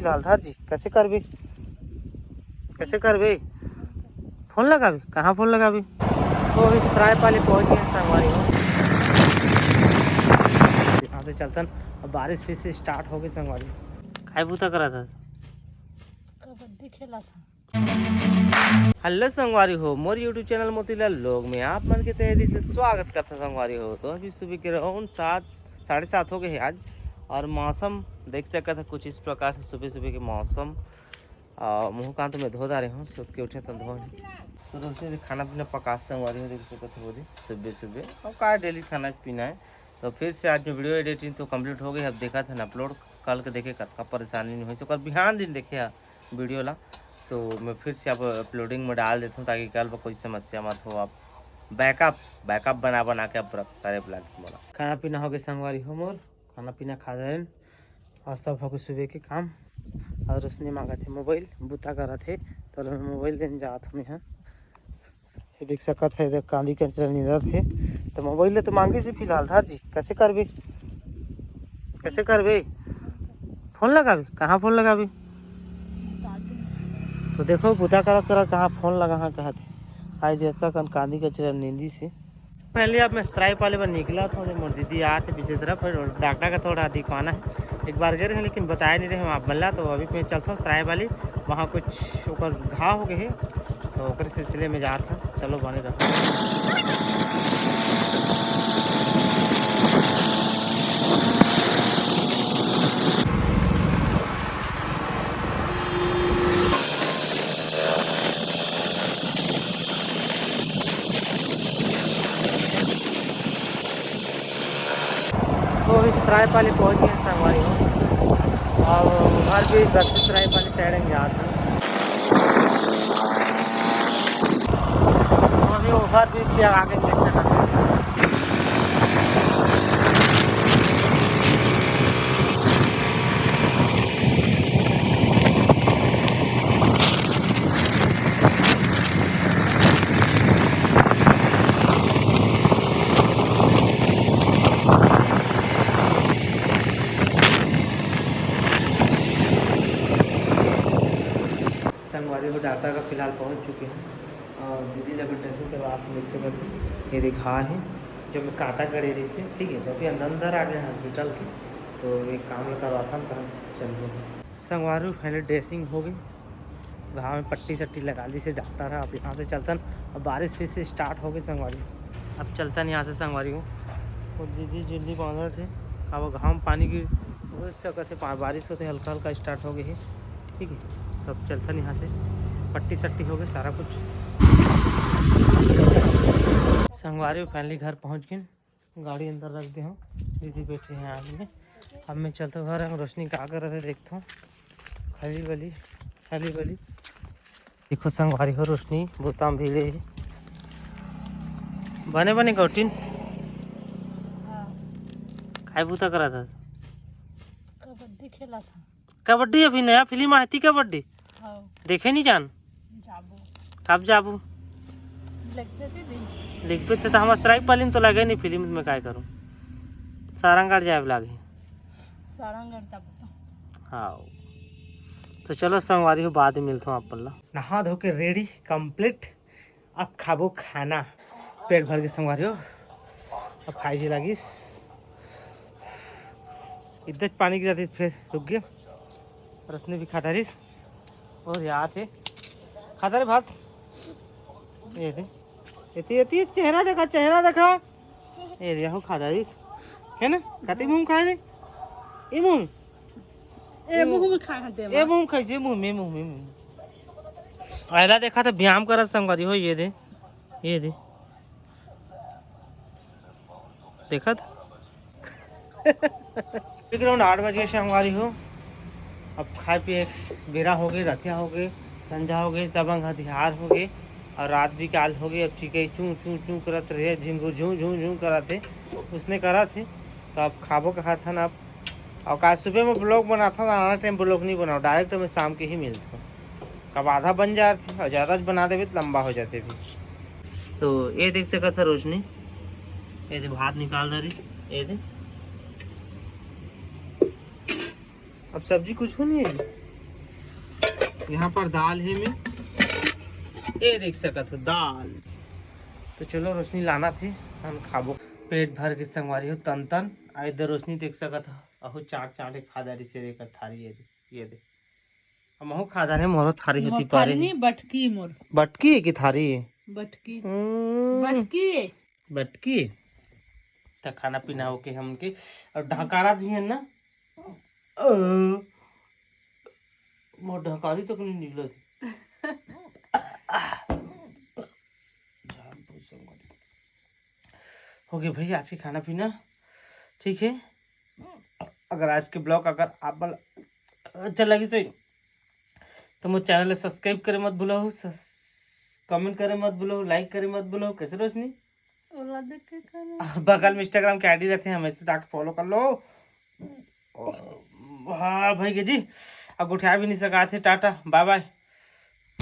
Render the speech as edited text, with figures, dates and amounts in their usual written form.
लालधार जी कैसे करबे फोन लगाबी कहाँ फोन लगाबी तो अभी सरायपाली पहुँच गए संगवारी हो। यहाँ से चलतन अब बारिश फिर से स्टार्ट हो गई संगवारी। खाए बूता करा था कबड्डी खेला था। हेलो संगवारी हो मोर यूट्यूब चैनल मोतीलाल लोग में आप मन के तहे दिल से स्वागत करता संगवारी हो। तो अभी सुबह के रौन 7-7:30 हो गए हैं आज और मौसम देख सकता था कुछ इस प्रकार से सुबह सुबह के मौसम। मुँह कान तो मैं धो रहे हूँ सुबह के उठे तो धो तो रोशनी खाना पीना पका संगवारी हो देख सकते बोली सुबह सुबह और का डेली खाना पीना है। तो फिर से आज जो वीडियो एडिटिंग तो कंप्लीट हो गई। अब देखा था ना अपलोड कल के देखे का परेशानी नहीं हुई तो कल बिहान दिन देखे वीडियो ला तो मैं फिर से अब अपलोडिंग में डाल देता हूँ ताकि कल पर कोई समस्या मत हो। आप बैकअप बना के अब करे बुला के खाना पीना हो गया संगवारी हो मोर खाना पीना खा रहे और सब हो गए सुबह के काम। और उसने मांगा थे मोबाइल बूता करा थे तो मैं मोबाइल लेने जाता हूँ यहाँ ये देख सकत है कांदी कंचरा नींदर थे तो मोबाइल ले तो मांगे से फिलहाल धार जी कैसे करबे फोन लगाबी कहाँ फोन लगाबी तो देखो बुता करत कहाँ फोन लगा हाँ कहा थे आज देखा कन कांदी कंचरा नींदी से पहले अब मैं सरायपाली पर निकला था मोर दीदी आते पीछे तरफ डॉक्टर का थोड़ा दिखवाना है एक बार गए हैं लेकिन बताया नहीं रहे आप बल्ला। तो अभी मैं चलता हूँ सरायपाली वहाँ कुछ ऊपर घाव हो गए है तो सिलसिले में जा रहा था। चलो बने रहो। तो अभी सरायपाली पहुँच गए संगवारी हो और उधर भी दक्षिण सरायपाली साइड में जा था तो अभी उधर भी क्या आगे देखते हैं। संगवारी हो डॉक्टर का फिलहाल पहुंच चुके हैं और दीदी जब ड्रेसिंग करवा आप देख सकते थे ये दिखा है जो मैं काटा करे रही से ठीक है। तो अभी अंदर आ गए हॉस्पिटल के तो एक काम करवा था तो चल रहे संगवारी पहले ड्रेसिंग हो गई घाव में पट्टी सट्टी लगा दी से डॉक्टर है। अब यहाँ से चलतन अब बारिश फिर से स्टार्ट हो गई संगवारी अब चलतन यहाँ से संगवारी हो और दीदी जल्दी बांध थे अब घाव में पानी की सकते बारिश होते हल्का हल्का स्टार्ट हो गई है ठीक है। तो अब चलता यहाँ से पट्टी सट्टी हो गई सारा कुछ संगवारी फाइनली घर पहुँच गए गाड़ी अंदर रख दे हूँ दीदी बैठे हैं आगे में। अब मैं चलता घर रोशनी का कर रहे थे देखता हूँ खाली वाली देखो संगवारी हो रोशनी बोताम भीड़े बने गौटीन खाए बूता करा था कबड्डी खेला था। कबड्डी अभी नया फिल्म आई थी कबड्डी देखे नहीं जान कब जाबू लिखते थे तो हम सरायपाली तो लगे नहीं फिल्म में क्या करूँ सारंगढ़ जाए लागे हाँ। तो चलो संगवारी हो बाद में मिलता हूँ आप पल्ला नहा धो के रेडी कंप्लीट अब खाबो खाना पेट भर के संगवारी हो अब खाई जी लगिस इधर पानी गिरा थी फिर रुक गया और उसने भी खाता रही और यार थे खाता रे भात ये थे चेहरा देखा ये रे हो खाता रही है ना खाते मुंह खाए रे ये मुंह खाई जे मुंह में पहला देखा था व्यायाम कर संगवारी हो ये दे देखा था ग्राउंड 8 बजे संगवारी हो अब खाए पिए बेरा हो गई रथिया हो गई संझा हो गई सबंग हथियार हो गए और रात भी काल हो गई। अब चिकई चू करत रहे झिंगुर झूं कराते उसने करा थे तो अब खाबो कहा था ना। अब और कल सुबह में ब्लॉग बनाता था आना टाइम ब्लॉग नहीं बनाओ डायरेक्ट मैं शाम के ही मिलता हूँ कब आधा बन जाते और ज़्यादा बना देवे तो लंबा हो जाते भी। तो ये देख सका था रोशनी ये भात निकाल रही ये अब सब्जी कुछ नहीं है यहाँ पर दाल है में ये देख सकत हो दाल। तो चलो रोशनी लाना थी हम खाबो पेट भर के संगवारी हो तन तन। आ इधर रोशनी देख सकत हो अहो चाट चाटे खादारी से देकर थारी ये दे हम खादाने मोरो थारी मोर होती थारी पारे नहीं बटकी मोर बटकी है कि थारी है बटकी हम्म, बटकी बटकी तो खाना पीना होके हमके और ढकारा भी है ना मोर ढकारी तक नहीं निकला हो गया भाई आज के खाना पीना ठीक है। अगर आज के ब्लॉग अगर आप अच्छा लगी सही तो मुझे चैनल सब्सक्राइब करे मत भूलो कमेंट करे मत भूलो लाइक करे मत भूलो। कैसे रोशनी ओला देख के कर बगल में इंस्टाग्राम के आईडी रहते हैं हमें जाके फॉलो कर लो। हाँ भाई के जी अब उठा भी नहीं सका थे टाटा बाय बाय।